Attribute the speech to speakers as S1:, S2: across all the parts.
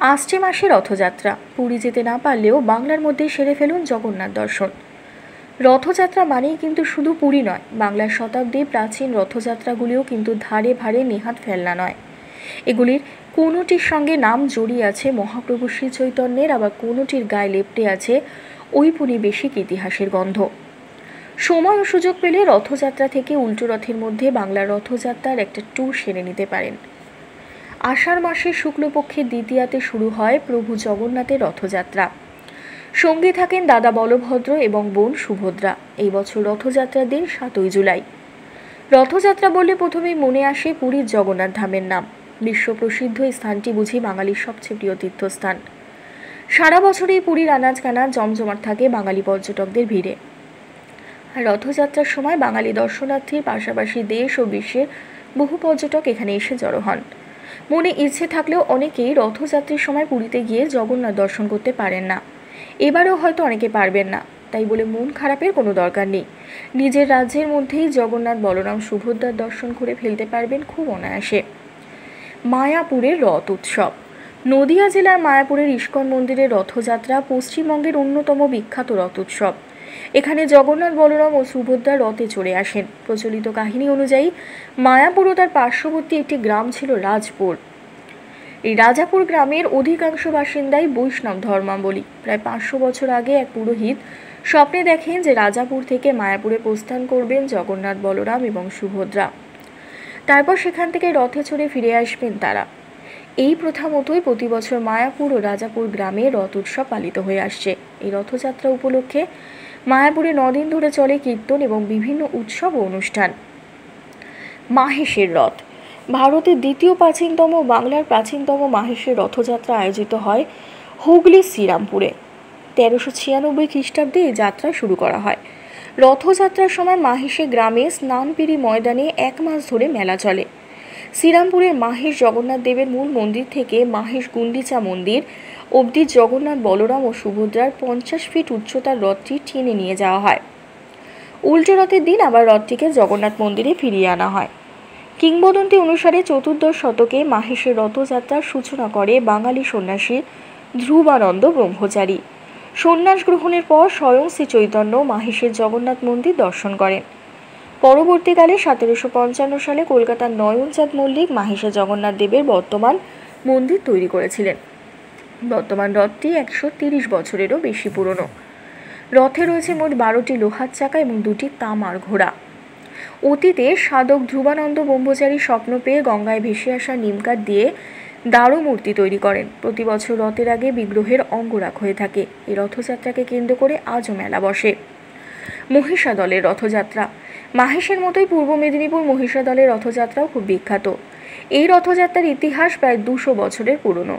S1: আসছে মাসে রথযাত্রা। পুরী যেতে না পারলেও বাংলার মধ্যে সেরে ফেলুন জগন্নাথ দর্শন। রথযাত্রা মানেই কিন্তু শুধু পুরী নয়, বাংলার শতাব্দী প্রাচীন রথযাত্রাগুলিও কিন্তু ধারে ভারে নেহাত ফেলনা নয়। এগুলির কোনোটির সঙ্গে নাম জড়িয়ে আছে মহাপ্রভু শ্রী চৈতন্যের, আবার কোনোটির গায়ে লেপ্টে আছে ঔপনিবেশিক ইতিহাসের গন্ধ। সময় ও সুযোগ পেলে রথযাত্রা থেকে উল্টো রথের মধ্যে বাংলার রথযাত্রার একটা ট্যুর সেরে নিতে পারেন। আষাঢ় মাসের শুক্লপক্ষের দ্বিতীয়াতে শুরু হয় প্রভু জগন্নাথের রথযাত্রা। সঙ্গে থাকেন দাদা বলভদ্র এবং বোন সুভদ্রা। এই বছর রথযাত্রার দিন 7ই জুলাই। রথযাত্রা বললে প্রথমেই মনে আসে পুরীর জগন্নাথ ধামের নাম। বিশ্ব প্রসিদ্ধ এই স্থানটি বুঝি বাঙালির সবচেয়ে প্রিয় তীর্থস্থান। সারা বছরই পুরীর আনাজ কানাজ জমজমাট থাকে বাঙালি পর্যটকদের ভিড়ে। আর রথযাত্রার সময় বাঙালি দর্শনার্থীর পাশাপাশি দেশ ও বিশ্বের বহু পর্যটক এখানে এসে জড়ো হন। মনে ইচ্ছে থাকলেও অনেকেই রথযাত্রার সময় পুরীতে গিয়ে জগন্নাথ দর্শন করতে পারেন না। এবারেও হয়তো অনেকে পারবেন না, তাই বলে মন খারাপের কোনো দরকার নেই। নিজের রাজ্যের মধ্যেই জগন্নাথ বলরাম সুভদ্রার দর্শন করে ফেলতে পারবেন খুব অনায়াসে। মায়াপুরের রথ উৎসব। নদিয়া জেলার মায়াপুরের ইস্কন মন্দিরের রথযাত্রা পশ্চিমবঙ্গের অন্যতম বিখ্যাত রথ উৎসব। এখানে জগন্নাথ বলরাম ও সুভদ্রা রথে চড়ে আসেন। প্রচলিত কাহিনী অনুযায়ী মায়াপুর ও তার পার্শ্ববর্তী একটি গ্রাম ছিল রাজপুর। এই রাজাপুর গ্রামের অধিকাংশ বাসিন্দাই বৈষ্ণব ধর্মাবলম্বী। প্রায় 500 বছর আগে এক পুরোহিত স্বপ্নে দেখেন যে রাজাপুর থেকে মায়াপুরে প্রস্থান করবেন জগন্নাথ বলরাম এবং সুভদ্রা। তারপর সেখান থেকে রথে চড়ে ফিরে আসবেন তারা। এই প্রথা মতোই প্রতি বছর মায়াপুর ও রাজাপুর গ্রামে রথ উৎসব পালিত হয়ে আসছে। এই রথযাত্রা উপলক্ষে মায়াপুরে 9 দিন ধরে চলে কীর্তন এবং বিভিন্ন উৎসব ও অনুষ্ঠান। মাহেশের রথ। ভারতের দ্বিতীয় প্রাচীনতম, বাংলার প্রাচীনতম মাহেশের রথযাত্রা আয়োজিত হয় হুগলির শ্রীরামপুরে। 1396 খ্রিস্টাব্দে এই যাত্রা শুরু করা হয়। রথযাত্রার সময় মাহেশে গ্রামে স্নানপিড়ি ময়দানে 1 মাস ধরে মেলা চলে। শ্রীরামপুরের মাহেশ জগন্নাথ দেবের মূল মন্দির থেকে মাহেশ গুন্ডিচা মন্দির অবধি জগন্নাথ বলরাম ও সুভদ্রার 50 ফিট উচ্চতার রথটি টেনে নিয়ে যাওয়া হয়। উল্টো রথের দিন আবার রথটিকে জগন্নাথ মন্দিরে ফিরিয়ে আনা হয়। কিংবদন্তি অনুসারে 14দশ শতকে মাহেশের রথযাত্রার সূচনা করে বাঙালি সন্ন্যাসী ধ্রুবানন্দ ব্রহ্মচারী। সন্ন্যাস গ্রহণের পর স্বয়ং শ্রী চৈতন্য মাহেশের জগন্নাথ মন্দির দর্শন করেন। পরবর্তীকালে 1755 সালে কলকাতার নয়নচাঁদ মল্লিক মাহেশে জগন্নাথ দেবের বর্তমান মন্দির তৈরি করেছিলেন। বর্তমান রথটি 130 বছরেরও বেশি পুরনো। রথে রয়েছে মোট 12টি লোহার চাকা এবং 2টি তামার ঘোড়া। অতীতে সাধক ধ্রুবানন্দ ব্রহ্মচারী স্বপ্ন পেয়ে গঙ্গায় ভেসে আসা নিমকাঠ দিয়ে দারু মূর্তি তৈরি করেন। প্রতি বছর রথের আগে বিগ্রহের অঙ্গরাগ হয়ে থাকে। এই রথযাত্রাকে কেন্দ্র করে আজও মেলা বসে। মহিষাদলের রথযাত্রা। মাহেশের মতোই পূর্ব মেদিনীপুর মহিষাদলের রথযাত্রাও খুব বিখ্যাত। এই রথযাত্রার ইতিহাস প্রায় 200 বছরের পুরনো।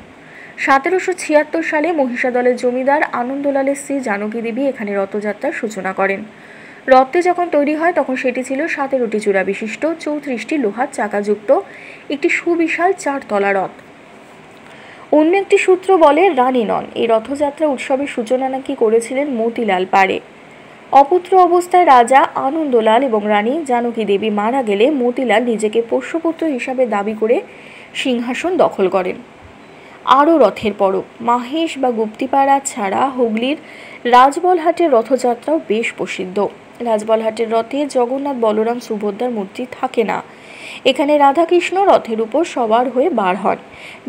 S1: 1776 সালে মহিষাদলের জমিদার আনন্দলালের স্ত্রী জানকী দেবী এখানে রথযাত্রার সূচনা করেন। রথটি যখন তৈরি হয় তখন সেটি ছিল 17টি চূড়া বিশিষ্ট 34টি লোহার চাকাযুক্ত একটি সুবিশাল 4 তলা রথ। অন্য একটি সূত্র বলে রানী নন, এই রথযাত্রা উৎসবের সূচনা নাকি করেছিলেন মতিলাল পাড়ে। অপুত্র অবস্থায় রাজা আনন্দলাল এবং রানী জানকী দেবী মারা গেলে মতিলাল নিজেকে পোষ্যপুত্র হিসাবে দাবি করে সিংহাসন দখল করেন। আরও রথের পরব। মাহেশ বা গুপ্তিপাড়া ছাড়া হুগলির রাজবলহাটের রথযাত্রাও বেশ প্রসিদ্ধ। রাজবলহাটের রথে জগন্নাথ বলরাম সুভদ্রার মূর্তি থাকে না। এখানে রাধাকৃষ্ণ রথের উপর সবার হয়ে বার হন।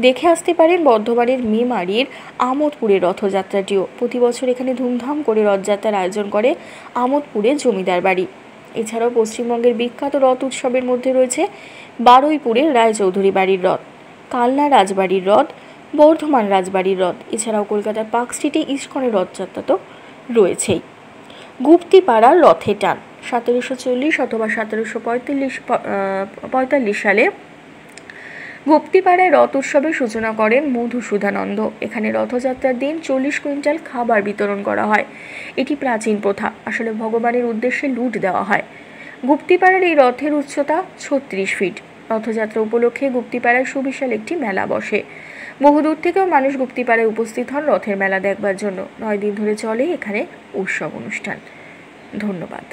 S1: দেখে আসতে পারেন বর্ধমানের মেমারির আমোদপুরের রথযাত্রাটিও। প্রতি বছর এখানে ধুমধাম করে রথযাত্রার আয়োজন করে আমোদপুরের জমিদার বাড়ি। এছাড়াও পশ্চিমবঙ্গের বিখ্যাত রথ উৎসবের মধ্যে রয়েছে বারুইপুরের রায়চৌধুরী বাড়ির রথ, কালনা রাজবাড়ির রথ, বর্ধমান রাজবাড়ির রথ। এছাড়াও কলকাতার পার্ক স্ট্রিটে ইস্কনের রথযাত্রা তো রয়েছেই। গুপ্তিপাড়ার রথে টান। 1740 অথবা 1745 সালে গুপ্তিপাড়ায় রথ উৎসবের সূচনা করেন মধুসূদনানন্দ। এখানে রথযাত্রার দিন 40 কুইন্টাল খাবার বিতরণ করা হয়। এটি প্রাচীন প্রথা, আসলে ভগবানের উদ্দেশ্যে লুট দেওয়া হয়। গুপ্তিপাড়ার এই রথের উচ্চতা 36 ফিট। রথযাত্রা উপলক্ষে গুপ্তিপাড়ায় সুবিশাল একটি মেলা বসে। বহুদূর থেকেও মানুষ গুপ্তিপাড়ায় উপস্থিত হন রথের মেলা দেখবার জন্য। 9 দিন ধরে চলে এখানে উৎসব অনুষ্ঠান। ধন্যবাদ।